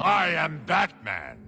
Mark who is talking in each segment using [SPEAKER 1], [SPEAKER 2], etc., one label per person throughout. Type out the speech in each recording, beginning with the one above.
[SPEAKER 1] I am Batman.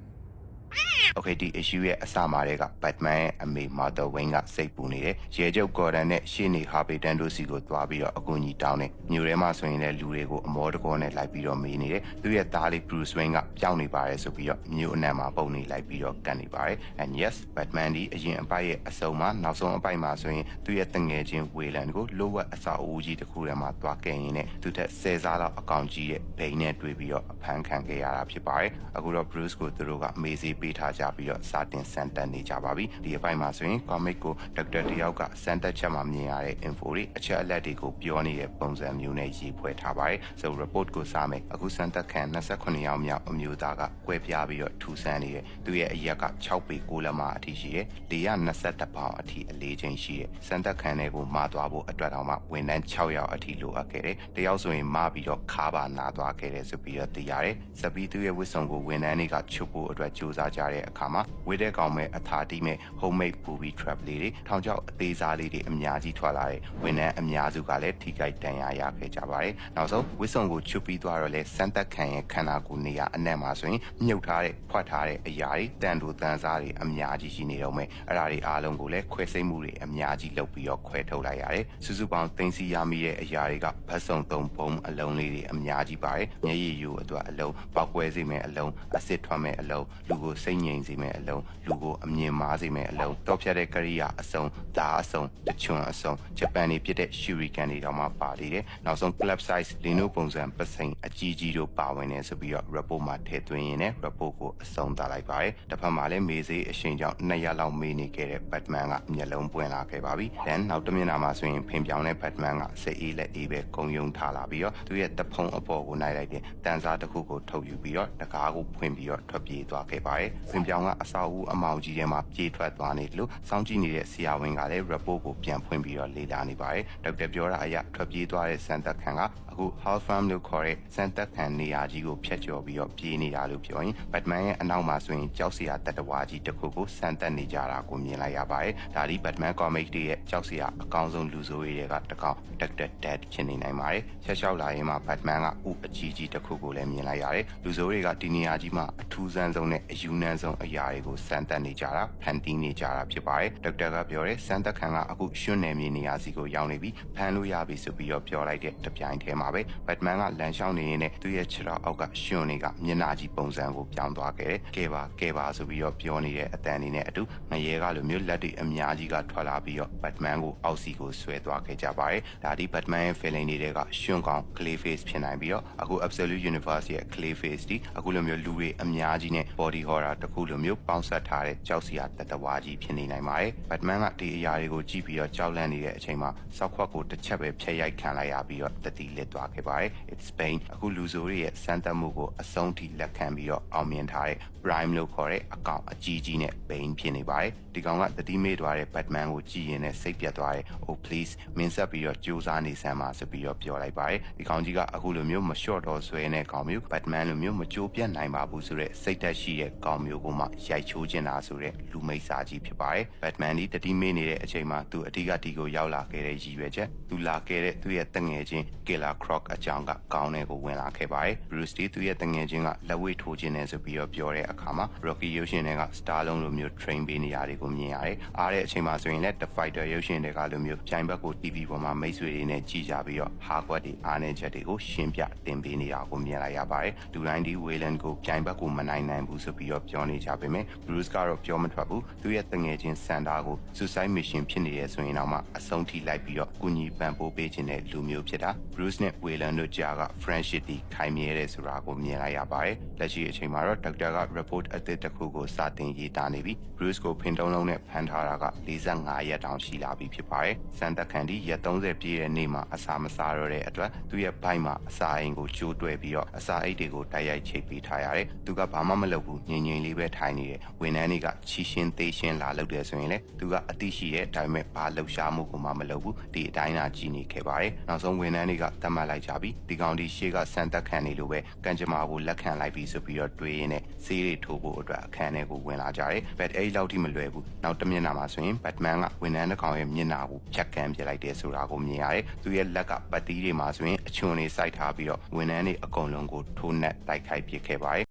[SPEAKER 2] Okay ဒီ issue ရဲ့အစမှာတည်းက Batman ရဲ့အမေ Martha Wayne ကစိတ်ပူနေတယ်။ရဲချုပ် Gordon နဲ့ရှေ့နေ Harvey Dent တို့စီကိုသွားပြီးတော့အကူအညီတောင်းတယ်။မြို့ထဲမှာဆိုရင်လည်းလူတွေကိုအမောတကောနဲ့လိုက်ပြီးတော့မေးနေတယ်။သူ့ရဲ့သားလေး Bruce Wayne ကပျောက်နေပါတယ်ဆိုပြီးတော့မြို့အနှံ့မှာပုံနေလိုက်ပြီးတော့ကန်နေပါတယ် and yes Batman ဒီအရင်အပိုက်ရဲ့အစုံမှာနောက်ဆုံးအပိုက်မှာဆိုရင်သူ့ရဲ့တငယ်ချင်း Wayland ကိုလိုဝက်အစာအုပ်ကြီးတစ်ခုထဲမှာသွားခဲ့ရင်းနဲ့သူ့ထက်10စားလောက်အကောင်ကြီးရဲ့ဘိန်းနဲ့တွေ့ပြီးတော့အဖမ်းခံခဲ့ရတာဖြစ်ပါတယ်။အခုတော့ Bruce ကိုသူတို့ကမေးစေးပေးထားကြပြီးတော့စတင်စမ်းသပ်နေကြပါပြီ။ဒီအပိုင်းမှာဆိုရင် comic ကို Dr. တယောက်ကစမ်းသပ်ချက်မှာမြင်ရတဲ့ info တွေအချက်အလက်တွေကိုပြောနေတဲ့ပုံစံမျိုးနဲ့ရေးဖွဲ့ထားပါတယ်။ so report ကိုစမယ်။အခုစမ်းသပ်ခံ28ယောက်မြောက်အမျိုးသားကကွဲပြားပြီးတော့ထူဆန်းနေတယ်။သူရဲ့အရက်က6ပေ6လက်မအထိရှိတယ်။421ပေါင်အထိအလေးချိန်ရှိတယ်။စမ်းသပ်ခံတွေကိုမသွားဖို့အတွက်တောင်မှဝန်ထမ်း6ယောက်အထိလိုအပ်ခဲ့တယ်။တယောက်ဆိုရင်မပြီးတော့ခါပါနာသွားခဲ့တယ်ဆိုပြီးတော့သိရတယ်။စပီးသူရဲ့ဝစ်စုံကိုဝန်ထမ်းတွေကချုပ်ဖို့အတွက်ကြိုးစားကြတဲ့အခါမှာဝစ်တဲ့ကောင်မဲ့အထာတီးမဲ့ homemade booby trap လေးတွေထောင်ချောက်အသေးစားလေးတွေအများကြီးထွက်လာတယ်ဝန်ထမ်းအများစုကလည်းထိခိုက်ဒဏ်ရာရခဲ့ကြပါတယ်နောက်ဆုံးဝစ်စုံကိုချုပ်ပြီးသွားတော့လဲစမ်းသက်ခံရဲ့ခန္ဓာကိုယ်နေရာအနက်မှာဆိုရင်မြုပ်ထားတဲ့ဖွက်ထားတဲ့အရာတွေတန်တူတန်စားတွေအများကြီးရှိနေတော့မယ်အဲ့ဒါတွေအားလုံးကိုလည်းခွဲစိတ်မှုတွေအများကြီးလုပ်ပြီးတော့ခွဲထုတ်လိုက်ရတယ်စုစုပေါင်းသိမ်းဆည်းရမိတဲ့အရာတွေကဘတ်စုံ3ဘုံအလုံးလေးတွေအများကြီးပါတယ်မျက်ရည်ယိုအတွက်အလုံးပေါက်ကွဲစေမယ့်အလုံးအစစ်ထွက်မယ့်အလုံးလူကိုစိတ်ငြိမ်စေမယ့်အလုံးလူကိုအမြင်မားစေမယ့်အလုံးတော့ဖြတ်တဲ့ကရိယာအစုံဓာအစုံတချွန်အစုံဂျပန်နေပြတဲ့ရှူရီကန်တွေတော့မှပါသေးတယ်နောက်ဆုံး club size လင်းတို့ပုံစံပစိန်အကြီးကြီးတို့ပါဝင်နေဆိုပြီးတော့ report မှာထည့်သွင်းရင်းနဲ့ report ကိုအဆုံးသတ်လိုက်ပါတယ်တစ်ဖက်မှာလည်းမေးစေးအရှိန်ကြောင့်2ရက်လောက်မေးနေခဲ့တဲ့ Batman ကမျက်လုံးပွင့်လာခဲ့ပါပြီ then နောက်တစ်မျက်နှာမှာဆိုရင်ဖင်ပြောင်းတဲ့ Batman ကစိတ်အေးလက်အေးပဲဂုံယုံထားလာပြီးတော့သူ့ရဲ့တဖုံအပေါ်ကိုနိုင်လိုက်တဲ့တန်စားတစ်ခုကိုထုတ်ယူပြီးတော့တကားကိုဖွင့်ပြီးတော့ထွက်ပြေးသွားခဲ့ပါတယ်ဖင်ပြောင်းကအစာအုပ်အမောင်ကြီးထဲမှာပြေးထွက်သွားနေလို့စောင့်ကြည့်နေတဲ့ဆရာဝန်ကလည်း report ကိုပြန်ဖွင့်ပြီးတော့လေ့လာနေပါတယ်ဒေါက်တာပြောတာအရထွက်ပြေးသွားတဲ့စံသက်ခံကအခု Hall Farm လို့ခေါ်တဲ့စံသက်ခံနေရာကြီးကိုဖျက်ကျော်ပြီးတော့ပြေးနေတာလို့ပြောရင် Batman ရဲ့အနောက်မှာဆိုရင်ကြောက်စရာတတဝါကြီးတစ်ခုကိုစံသက်နေကြတာကိုမြင်လိုက်ရပါတယ်ဒါဒီ Batman comic တွေရဲ့ကြောက်စရာအကောင်းဆုံးလူဆိုးတွေကတကောင် Dr. Death ဖြစ်နေနိုင်ပါတယ်ဆက်လျှောက်လာရင်မှ Batman ကဥအကြီးကြီးတစ်ခုကိုလည်းမြင်လိုက်ရတယ်လူဆိုးတွေကဒီနေရာကြီးမှာအထူးဆန်းဆုံးနဲ့အယူနန်းဆုံးအရာတွေကိုစံသက်နေကြတာဖန်တီးနေကြတာဖြစ်ပါတယ်ဒေါက်တာကပြောတယ်စံသက်ခံကအခုရွှွန့်နယ်မြေနေရာစီကိုရောက်နေပြီးဖမ်းလို့ရပြီဆိုပြီးတော့ပြောလိုက်တဲ့တပြိုင်တည်းမှာပဲ Batman ကလမ်းလျှောက်နေရင်နဲ့သူ့ရဲ့ခြေထောက်အောက်ကရွှွန့်တွေကမျက်နှာကြီးပုံစံကိုပြောင်းသွားခဲ့တယ်ကဲပါဆိုပြီးတော့ပြောနေတဲ့အတန်လေးနဲ့အတူငရဲကလိုမျိုးလက်တွေအများကြီးကထွက်လာပြီးတော့ Batman ကိုအောက်စီကိုဆွဲသွားခဲ့ကြပါတယ်ဒါဒီ Batman ရဲ့ feeling တွေကရွှွန့်ကောင် Clayface ဖြစ်နိုင်ပြီးတော့အခု Absolute Universe ရဲ့ Clayface ဒီအခုလိုမျိုးလူတွေအများကြီးနဲ့ body horror တခုလိုမျိုးပေါင်းစပ်ထားတဲ့ကြောက်စရာတတဝါကြီးဖြစ်နေနိုင်ပါတယ် Batman ကဒီအရာတွေကိုကြည့်ပြီးတော့ကြောက်လန့်နေတဲ့အချိန်မှာစောက်ခွက်ကိုတစ်ချက်ပဲဖျက်ရိုက်ခံလိုက်ရပြီးတော့တတိလစ်သွားခဲ့ပါတယ် It's Bane အခုလူဆိုးတွေရဲ့စမ်းသပ်မှုကိုအဆုံးထိလက်ခံပြီးတော့အောင်မြင်ထားတဲ့ Prime လို့ခေါ်တဲ့အကောင်အကြီးကြီးနဲ့ Bane ဖြစ်နေပါတယ်ဒီကောင်ကတတိမေ့သွားတဲ့ Batman ကိုကြည့်ရင်လည်းစိတ်ပြတ်သွားတယ် Oh please မင်းဆက်ပြီးတော့ကြိုးစားနေစမ်းပါဆိုပြီးတော့ပြောလိုက်ပါတယ်ဒီကောင်ကြီးကအခုလိုမျိုးမလျှော့တော့ဆွဲတဲ့ကောင်မျိုး Batman လိုမျိုးမကြိုးပြတ်နိုင်ပါဘူးဆိုတဲ့စိတ်သက်ရှိတဲ့ကောင်မျိုးကိုမှရိုက်ချိုးခြင်းတာဆိုတဲ့လူမိတ်စာကြီးဖြစ်ပါတယ် Batman ဒီတတိမေ့နေတဲ့အချိန်မှာသူအဓိကဒီကိုရောက်လာခဲ့တဲ့ရည်ရွယ်ချက်သူလာခဲ့တဲ့သူ့ရဲ့တငယ်ချင်း Killer Croc အကြောင်းကကောင်းတဲ့ကိုဝင်လာခဲ့ပါတယ် Bruce ဒီသူ့ရဲ့တငယ်ချင်းကလက်ဝဲထိုးခြင်းနဲ့ဆိုပြီးတော့ပြောတဲ့အခါမှာ Rocky ရုပ်ရှင်တွေက Star လုံးလိုမျိုး train ပေးနေရတယ်ကိုမြင်ရတယ်အားတဲ့အချိန်မှာဆိုရင်လည်း The Fighter ရုပ်ရှင်တွေကလိုမျိုးပြိုင်ဘက်ကို TV ပေါ်မှာမိတ်ဆွေတွေနဲ့ကြည့်ကြပြီးတော့ဟာကွက်တွေအားနေချက်တွေကိုရှင်းပြတင်ပေးနေတာကိုမြင်လိုက်ရပါတယ်လူတိုင်းဒီ Wayland ကိုပြိုင်ဘက်ကိုမနိုင်ဘူးဆိုပြီးတော့ပြောနေကြပေမဲ့ Bruce ကတော့ပြောမထွက်ဘူးသူ့ရဲ့တငယ်ချင်း Santa ကို Suicide Mission ဖြစ်နေရဆိုရင်တော့မှအဆုံးထိလိုက်ပြီးတော့ကုညီပံ့ပိုးပေးခြင်းတဲ့လူမျိုးဖြစ်တာ Bruce နဲ့ Wayland တို့ကြားက friendship တီခိုင်မြဲတယ်ဆိုတာကိုမြင်လိုက်ရပါတယ်လက်ရှိအချိန်မှာတော့ Doctor က report အသစ်တစ်ခုကိုစတင်ရေးသားနေပြီး Bruce ကိုဖင်တုံးလုံးနဲ့ဖမ်းထားတာက45ရက်တောင်ရှိလာပြီဖြစ်ပါတယ်စံသက်ခံဒီရက်30ပြည့်တဲ့နေ့မှာအစာမစားတော့တဲ့အတွက်သူ့ရဲ့ဘိုက်မှာအစာအိမ်ကိုကျိုးတွဲပြီးတော့အစာအိတ်တွေကိုတိုက်ရိုက်ချိတ်ပေးထားရတယ်သူကဘာမှမလုပ်ဘူးငြိမ်ငြိမ်လေးပဲထိုင်နေတယ်ဝန်ထမ်းတွေကချီရှင်းသေးရှင်းလာလုပ်တယ်ဆိုရင်လေသူကအသိရှိရဲ့ဒါပေမဲ့ဘာလှုပ်ရှားမှုကိုမှမလုပ်ဘူးဒီအတိုင်းသာကြည်နေခဲ့ပါတယ်နောက်ဆုံးဝန်ထမ်းတွေကတတ်မှတ်လိုက်ကြပြီးဒီကောင်ဒီရှေ့ကစံသက်ခံနေလို့ပဲကံကြမ္မာကိုလက်ခံလိုက်ပြီးဆိုပြီးတော့တွေးရင်းနဲ့ဆေးတွေထိုးဖို့အတွက်အခန်းထဲကိုဝင်လာကြတယ်ဘက်အိတ်လောက်ထိမလွယ်ဘူးနောက်တစ်မျက်နှာမှာဆိုရင် Batman ကဝန်ထမ်းတစ်ကောင်ရဲ့မျက်နှာကိုဖြတ်ကန်းပြလိုက်တယ်ဆိုတာကိုမြင်ရတယ်သူရဲ့လက်ကပတ်တီးတွေမှာဆိုရင်အချွန်တွေစိုက်ထားပြီးတော့ဝန်ထမ်းတွေအကုန်လုံးကိုထိုးနှက်တိုက်ခိုက်ပစ်ခဲ့ပါတယ်